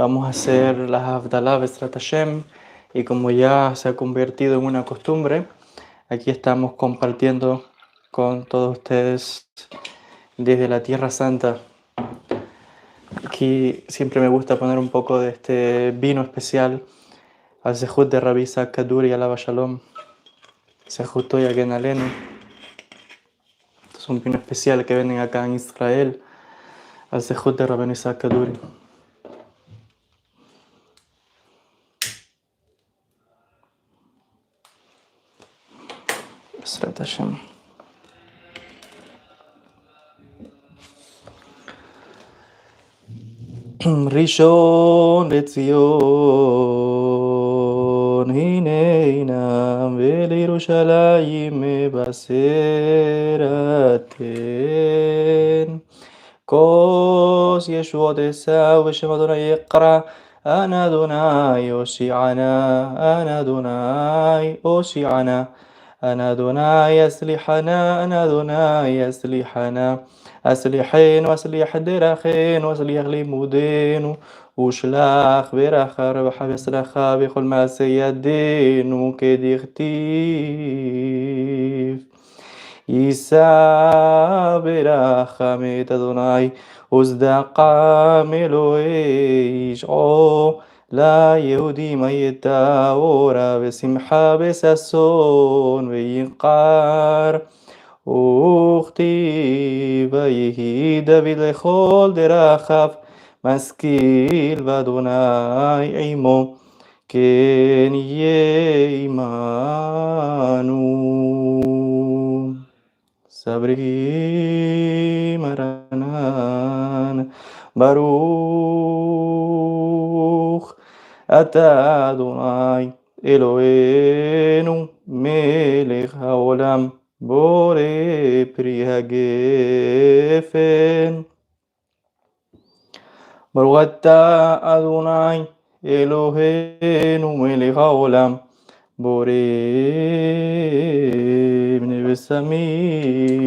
Vamos a hacer las Havdalah Besrat Hashem y como ya se ha convertido en una costumbre, aquí estamos compartiendo con todos ustedes desde la Tierra Santa. Aquí siempre me gusta poner un poco de este vino especial, al Zehut de Rabbi Isaac Kaduri Alaba Shalom, Zehut Yagen Alenu. Es un vino especial que venden acá en Israel, al Zehut de Rabbi Isaac Kaduri. Besrat Hashem. ראשון לציון, הנינם ולירושלים מבשרתן. כוס ישועות עשו בשם אדוני יקרא, אנא אדוני הושיענה, אנא אדוני הושיענה. أنا أدوناي أسلحنا، أنا أدوناي أسلحنا، أسلحين وأسلح درخين وأسلح לימודנו ושלח ברכה רווחה וצלחה בכל מעשה ידינו כדכתיב. יישא ברכה מאת אדוני וצדקה מאלוהי ישעו. ליהודים הייתה אורה ושמחה וששון ויקר. וכתיב ויהי דוד לכל דרכיו משכיל ואדוני עמו כן יהיה עמנו. סברי מרנן ברוך אתה אדוני אלוהינו מלך העולם בורא פרי הגפן. ברוך אתה אדוני אלוהינו מלך העולם בורא בני ושמים.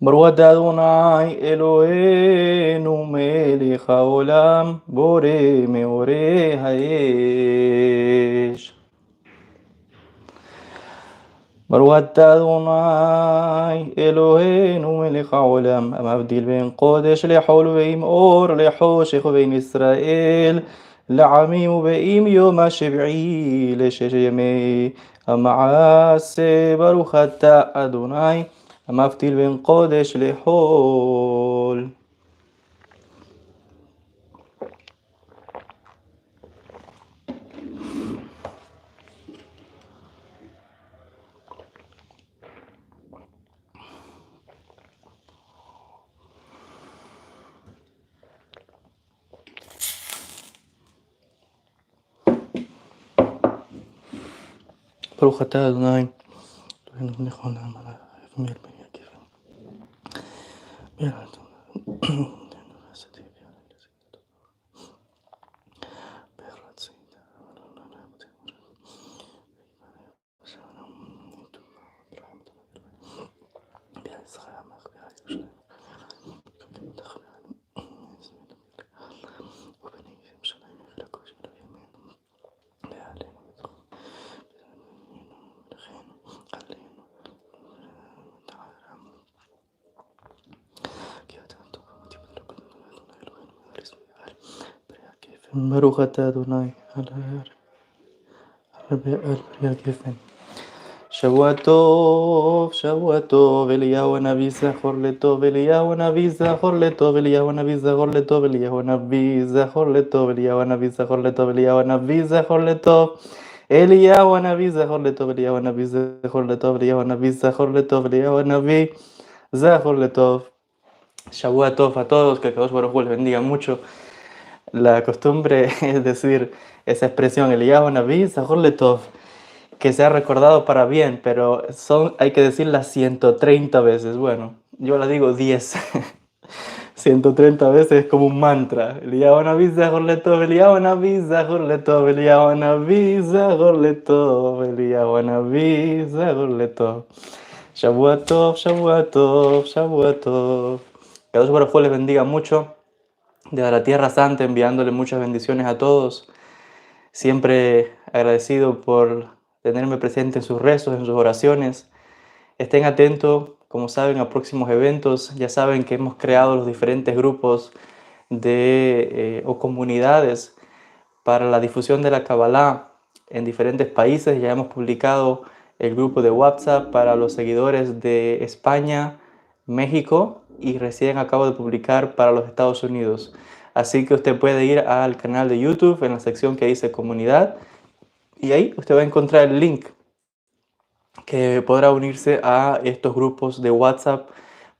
ברוך אתה אדוני אלוהינו מלך העולם בורא מאורי האש. ברוך אתה אדוני אלוהינו מלך העולם המבדיל בין קודש לחול ובין אור לחושך ובין ישראל לעמים ובין יום השביעי לששת ימי המעשה. ברוך אתה אדוני המבדיל בין קודש לחול. ברוך אתה אדוני אלוהינו מלך העולם המבדיל בין ברוך אתה אדוני על פרי הגפן. שבוע טוב, שבוע טוב, אליהו הנביא זכור לטוב, אליהו הנביא זכור לטוב, אליהו הנביא זכור לטוב, אליהו הנביא זכור לטוב, אליהו הנביא זכור לטוב, אליהו הנביא זכור לטוב, אליהו הנביא זכור לטוב, אליהו הנביא זכור לטוב, אליהו הנביא זכור לטוב, אליהו הנביא זכור לטוב. Shavua Tov a todos, que Dios les bendiga mucho. La costumbre es decir esa expresión, Eliyahu Naví, Zahor Letov, que se ha recordado para bien, pero hay que decirla 130 veces. Bueno, yo la digo 10. 130 veces es como un mantra. Eliyahu Naví, Zahor Letov, Eliyahu Naví, Zahor Letov, Eliyahu Naví, Zahor Letov, Eliyahu Naví, Zahor Letov. Shavua Tov, Shavua Tov, Shavua Tov. Que Dios Baruj Hu les bendiga mucho desde la Tierra Santa, enviándole muchas bendiciones a todos. Siempre agradecido por tenerme presente en sus rezos, en sus oraciones. Estén atentos, como saben, a próximos eventos. Ya saben que hemos creado los diferentes grupos o comunidades para la difusión de la Kabbalah en diferentes países. Ya hemos publicado el grupo de WhatsApp para los seguidores de España, México y recién acabo de publicar para los Estados Unidos. Así que usted puede ir al canal de YouTube en la sección que dice comunidad y ahí usted va a encontrar el link que podrá unirse a estos grupos de WhatsApp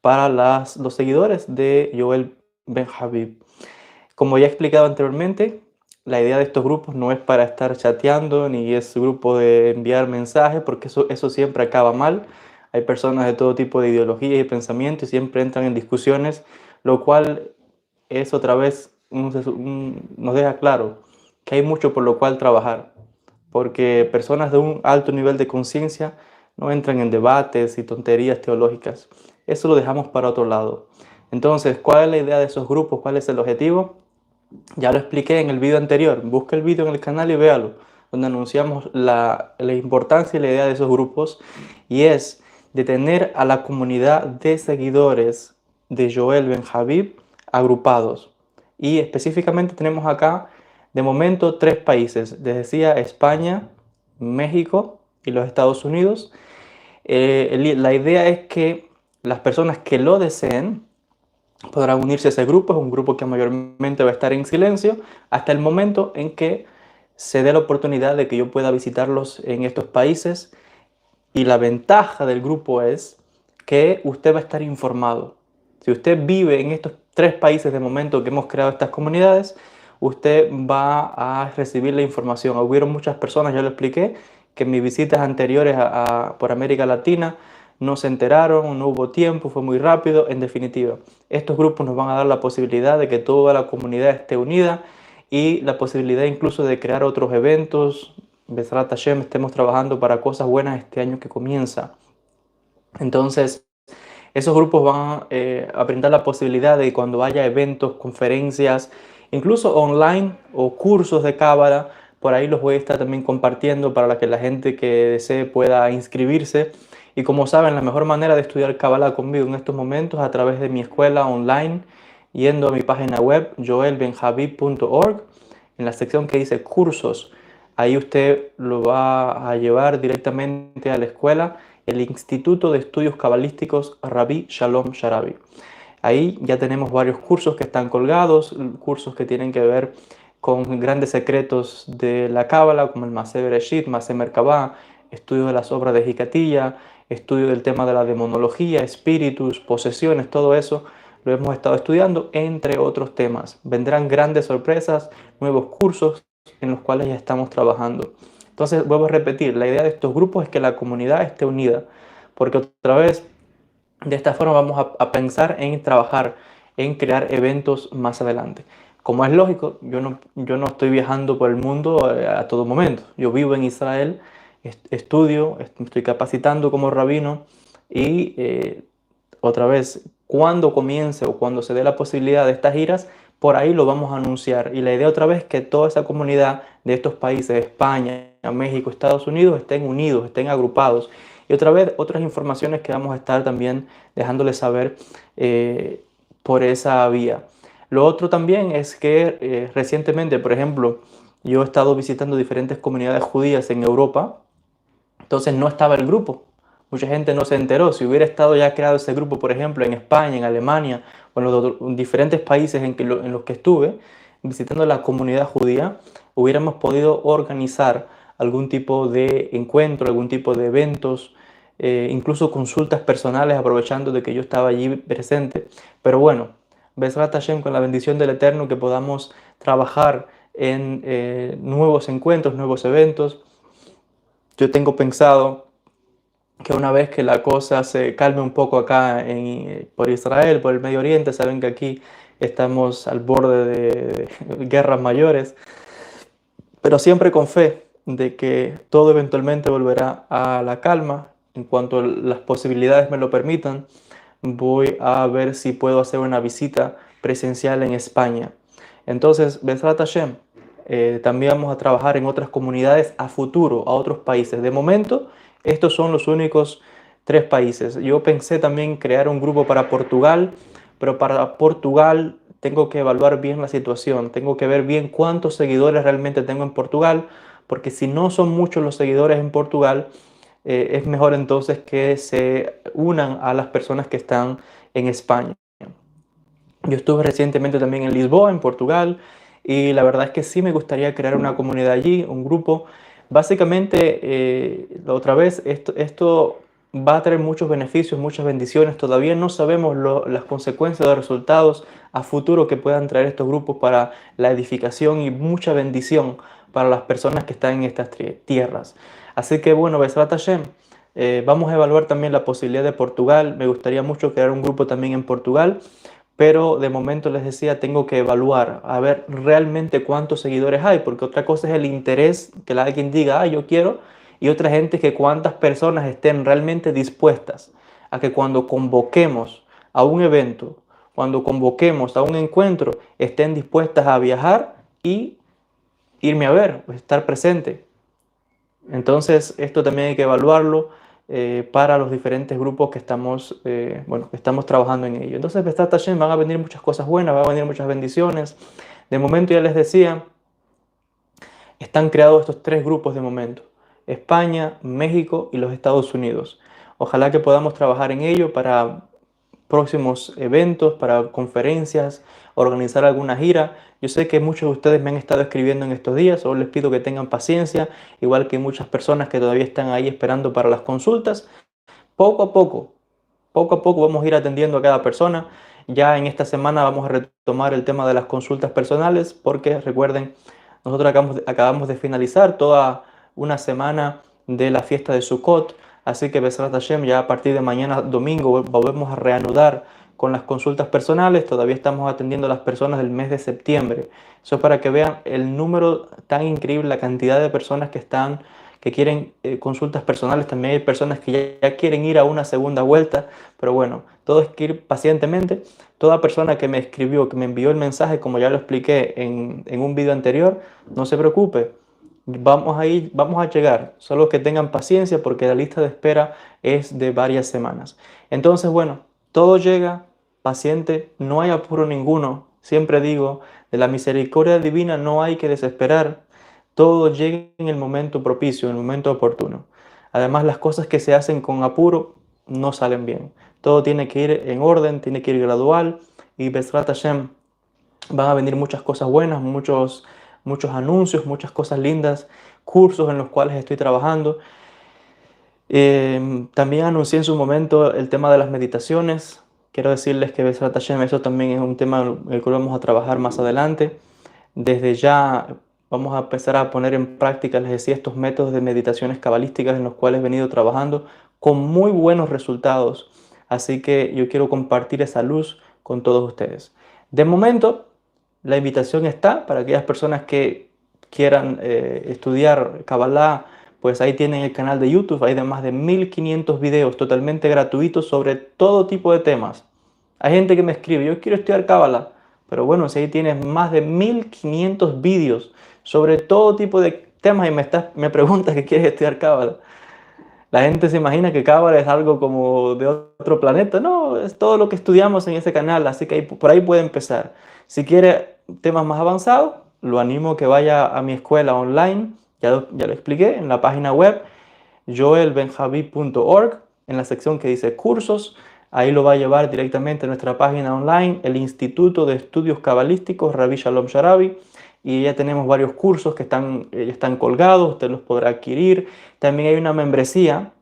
para los seguidores de Joel Ben Habib. Como ya he explicado anteriormente, la idea de estos grupos no es para estar chateando ni es grupo de enviar mensajes, porque eso siempre acaba mal. Hay personas de todo tipo de ideologías y pensamientos y siempre entran en discusiones, lo cual es otra vez nos deja claro que hay mucho por lo cual trabajar, porque personas de un alto nivel de conciencia no entran en debates y tonterías teológicas. Eso lo dejamos para otro lado. Entonces, ¿cuál es la idea de esos grupos? ¿Cuál es el objetivo? Ya lo expliqué en el video anterior. Busca el video en el canal y véalo, donde anunciamos la importancia y la idea de esos grupos, y es de tener a la comunidad de seguidores de Joel Ben Habib agrupados. Y específicamente tenemos acá, de momento, 3 países. Les decía España, México y los Estados Unidos. La idea es que las personas que lo deseen podrán unirse a ese grupo. Es un grupo que mayormente va a estar en silencio hasta el momento en que se dé la oportunidad de que yo pueda visitarlos en estos países. Y la ventaja del grupo es que usted va a estar informado. Si usted vive en estos 3 países de momento que hemos creado estas comunidades, usted va a recibir la información. Hubieron muchas personas, ya lo expliqué, que en mis visitas anteriores por América Latina no se enteraron, no hubo tiempo, fue muy rápido. En definitiva, estos grupos nos van a dar la posibilidad de que toda la comunidad esté unida y la posibilidad incluso de crear otros eventos. Bezrat Hashem, estemos trabajando para cosas buenas este año que comienza. Entonces, esos grupos van a brindar la posibilidad de que cuando haya eventos, conferencias, incluso online o cursos de Cábala, por ahí los voy a estar también compartiendo para que la gente que desee pueda inscribirse. Y como saben, la mejor manera de estudiar Cábala conmigo en estos momentos es a través de mi escuela online, yendo a mi página web joelbenhabib.org, en la sección que dice cursos. Ahí usted lo va a llevar directamente a la escuela, el Instituto de Estudios Cabalísticos Rabbi Shalom Sharabi. Ahí ya tenemos varios cursos que están colgados, cursos que tienen que ver con grandes secretos de la Cábala, como el Masé Bereshit, Masé Merkabah, estudio de las obras de Jicatilla, estudio del tema de la demonología, espíritus, posesiones, todo eso lo hemos estado estudiando, entre otros temas. Vendrán grandes sorpresas, nuevos cursos en los cuales ya estamos trabajando. Entonces, vuelvo a repetir, la idea de estos grupos es que la comunidad esté unida, porque otra vez, de esta forma vamos a pensar en trabajar, en crear eventos más adelante. Como es lógico, yo no estoy viajando por el mundo a todo momento. Yo vivo en Israel, estudio, me estoy capacitando como rabino y otra vez, cuando comience o cuando se dé la posibilidad de estas giras, por ahí lo vamos a anunciar. Y la idea otra vez es que toda esa comunidad de estos países, España, México, Estados Unidos, estén unidos, estén agrupados. Y otra vez, otras informaciones que vamos a estar también dejándoles saber por esa vía. Lo otro también es que recientemente, por ejemplo, yo he estado visitando diferentes comunidades judías en Europa, entonces no estaba el grupo. Mucha gente no se enteró. Si hubiera estado ya creado ese grupo, por ejemplo, en España, en Alemania o en diferentes países en los que estuve visitando la comunidad judía, hubiéramos podido organizar algún tipo de encuentro, algún tipo de eventos, incluso consultas personales, aprovechando de que yo estaba allí presente. Pero bueno, Bezrat Hashem, con la bendición del Eterno, que podamos trabajar en nuevos encuentros, nuevos eventos. Yo tengo pensado que una vez que la cosa se calme un poco acá por Israel, por el Medio Oriente, saben que aquí estamos al borde de guerras mayores, pero siempre con fe de que todo eventualmente volverá a la calma. en cuanto las posibilidades me lo permitan, voy a ver si puedo hacer una visita presencial en España. Entonces, Bezrat Hashem, también vamos a trabajar en otras comunidades a futuro, a otros países. De momento, estos son los únicos 3 países. Yo pensé también crear un grupo para Portugal, pero para Portugal tengo que evaluar bien la situación, tengo que ver bien cuántos seguidores realmente tengo en Portugal, porque si no son muchos los seguidores en Portugal, es mejor entonces que se unan a las personas que están en España. Yo estuve recientemente también en Lisboa, en Portugal, y la verdad es que sí me gustaría crear una comunidad allí, un grupo. Básicamente, otra vez, esto va a traer muchos beneficios, muchas bendiciones. Todavía no sabemos las consecuencias, los resultados a futuro que puedan traer estos grupos para la edificación y mucha bendición para las personas que están en estas tierras. Así que bueno, Besrat Hashem, vamos a evaluar también la posibilidad de Portugal. Me gustaría mucho crear un grupo también en Portugal, pero de momento les decía, tengo que evaluar, a ver realmente cuántos seguidores hay, porque otra cosa es el interés, que alguien diga, ah, yo quiero, y otra gente que cuántas personas estén realmente dispuestas a que cuando convoquemos a un evento, cuando convoquemos a un encuentro, estén dispuestas a viajar y irme a ver, estar presente. Entonces, esto también hay que evaluarlo para los diferentes grupos que estamos, bueno, que estamos trabajando en ello. Entonces, Bestat Hashem, van a venir muchas cosas buenas, van a venir muchas bendiciones. De momento, ya les decía, están creados estos 3 grupos de momento: España, México y los Estados Unidos. Ojalá que podamos trabajar en ello para próximos eventos, para conferencias, organizar alguna gira. Yo sé que muchos de ustedes me han estado escribiendo en estos días, solo les pido que tengan paciencia, igual que muchas personas que todavía están ahí esperando para las consultas. Poco a poco, poco a poco vamos a ir atendiendo a cada persona. Ya en esta semana vamos a retomar el tema de las consultas personales, porque recuerden, nosotros acabamos de finalizar toda una semana de la fiesta de Sukkot, así que Besrat Hashem, ya a partir de mañana domingo volvemos a reanudar con las consultas personales. Todavía estamos atendiendo a las personas del mes de septiembre. Eso es para que vean el número tan increíble, la cantidad de personas que quieren consultas personales. También hay personas que ya quieren ir a una segunda vuelta, pero bueno, todo es que ir pacientemente. Toda persona que me escribió, que me envió el mensaje, como ya lo expliqué en un video anterior, no se preocupe, vamos a llegar. Solo que tengan paciencia, porque la lista de espera es de varias semanas. Entonces, bueno, todo llega, paciente, no hay apuro ninguno. Siempre digo, de la misericordia divina no hay que desesperar. Todo llega en el momento propicio, en el momento oportuno. Además, las cosas que se hacen con apuro no salen bien. Todo tiene que ir en orden, tiene que ir gradual, y Bezrat Hashem, van a venir muchas cosas buenas, muchos anuncios, muchas cosas lindas, cursos en los cuales estoy trabajando. También anuncié en su momento el tema de las meditaciones. Quiero decirles que Bezrat Hashem, eso también es un tema en el que vamos a trabajar más adelante. Desde ya vamos a empezar a poner en práctica, les decía, estos métodos de meditaciones cabalísticas en los cuales he venido trabajando con muy buenos resultados. Así que yo quiero compartir esa luz con todos ustedes. De momento, la invitación está para aquellas personas que quieran estudiar Kabbalah. Pues ahí tienen el canal de YouTube. Hay de más de 1500 videos totalmente gratuitos sobre todo tipo de temas. Hay gente que me escribe, yo quiero estudiar Kabbalah. Pero bueno, si ahí tienes más de 1500 vídeos sobre todo tipo de temas y me preguntas que quieres estudiar Kabbalah. La gente se imagina que Kabbalah es algo como de otro planeta. No, es todo lo que estudiamos en ese canal, así que por ahí puede empezar. Si quiere temas más avanzados, lo animo a que vaya a mi escuela online. Ya lo expliqué en la página web joelbenjavi.org, en la sección que dice cursos. Ahí lo va a llevar directamente a nuestra página online, el Instituto de Estudios Cabalísticos Rabbi Shalom Sharabi. Y ya tenemos varios cursos que están colgados, usted los podrá adquirir. También hay una membresía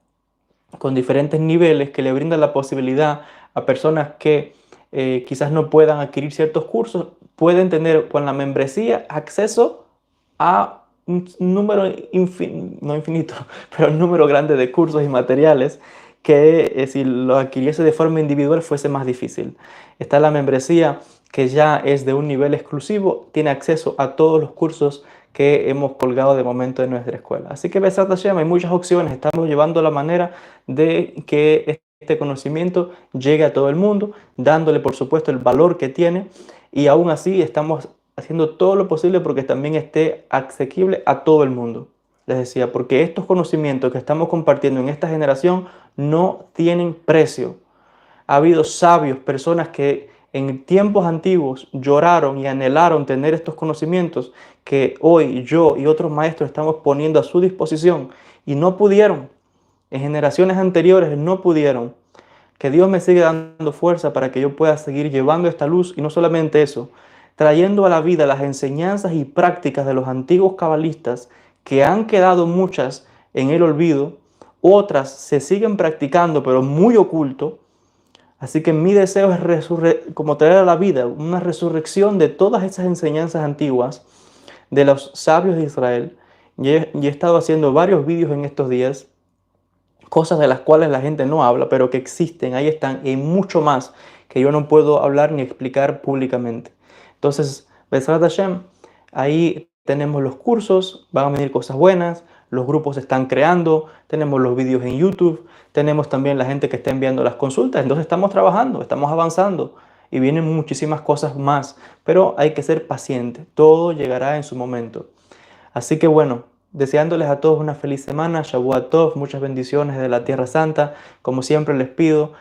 con diferentes niveles que le brinda la posibilidad a personas que quizás no puedan adquirir ciertos cursos, pueden tener con la membresía acceso a un número no infinito, pero un número grande de cursos y materiales que si lo adquiriese de forma individual fuese más difícil. Está la membresía, que ya es de un nivel exclusivo, tiene acceso a todos los cursos que hemos colgado de momento en nuestra escuela. Así que Besat Hashem, hay muchas opciones, estamos llevando la manera de que este conocimiento llegue a todo el mundo, dándole por supuesto el valor que tiene, y aún así estamos haciendo todo lo posible porque también esté asequible a todo el mundo. Les decía, porque estos conocimientos que estamos compartiendo en esta generación no tienen precio. Ha habido sabios, personas que en tiempos antiguos lloraron y anhelaron tener estos conocimientos que hoy yo y otros maestros estamos poniendo a su disposición y no pudieron. En generaciones anteriores no pudieron. Que Dios me siga dando fuerza para que yo pueda seguir llevando esta luz, y no solamente eso, trayendo a la vida las enseñanzas y prácticas de los antiguos cabalistas, que han quedado muchas en el olvido, otras se siguen practicando pero muy oculto. Así que mi deseo es como traer a la vida una resurrección de todas esas enseñanzas antiguas de los sabios de Israel. Y he estado haciendo varios vídeos en estos días, cosas de las cuales la gente no habla, pero que existen, ahí están, y mucho más que yo no puedo hablar ni explicar públicamente. Entonces, Besrat Hashem, ahí tenemos los cursos, van a venir cosas buenas, los grupos se están creando, tenemos los vídeos en YouTube, tenemos también la gente que está enviando las consultas, entonces estamos trabajando, estamos avanzando y vienen muchísimas cosas más, pero hay que ser paciente, todo llegará en su momento. Así que bueno, deseándoles a todos una feliz semana, Shavua Tov, muchas bendiciones de la Tierra Santa. Como siempre les pido,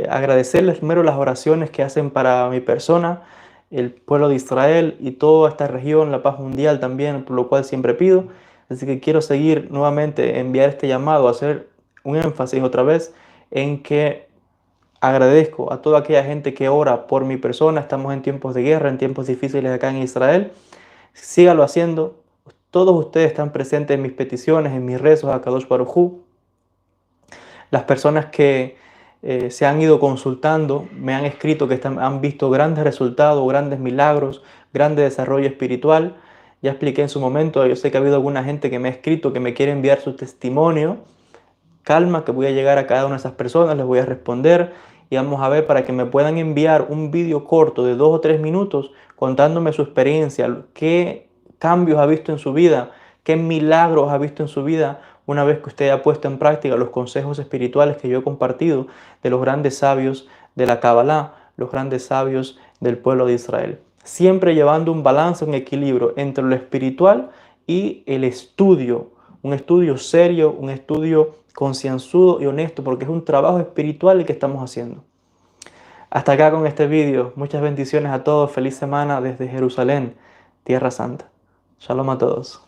agradecerles primero las oraciones que hacen para mi persona, el pueblo de Israel y toda esta región, la paz mundial también, por lo cual siempre pido. Así que quiero seguir nuevamente, enviar este llamado, hacer un énfasis otra vez en que agradezco a toda aquella gente que ora por mi persona. Estamos en tiempos de guerra, en tiempos difíciles acá en Israel. Sígalo haciendo. Todos ustedes están presentes en mis peticiones, en mis rezos a Kadosh Baruj Hu. Las personas que se han ido consultando me han escrito que han visto grandes resultados, grandes milagros, grande desarrollo espiritual. Ya expliqué en su momento, yo sé que ha habido alguna gente que me ha escrito que me quiere enviar su testimonio. Calma, que voy a llegar a cada una de esas personas, les voy a responder y vamos a ver para que me puedan enviar un vídeo corto de 2 o 3 minutos contándome su experiencia, qué cambios ha visto en su vida, qué milagros ha visto en su vida una vez que usted ha puesto en práctica los consejos espirituales que yo he compartido de los grandes sabios de la Kabbalah, los grandes sabios del pueblo de Israel. Siempre llevando un balance, un equilibrio entre lo espiritual y el estudio, un estudio serio, un estudio concienzudo y honesto, porque es un trabajo espiritual el que estamos haciendo. Hasta acá con este vídeo. Muchas bendiciones a todos. Feliz semana desde Jerusalén, Tierra Santa. Shalom a todos.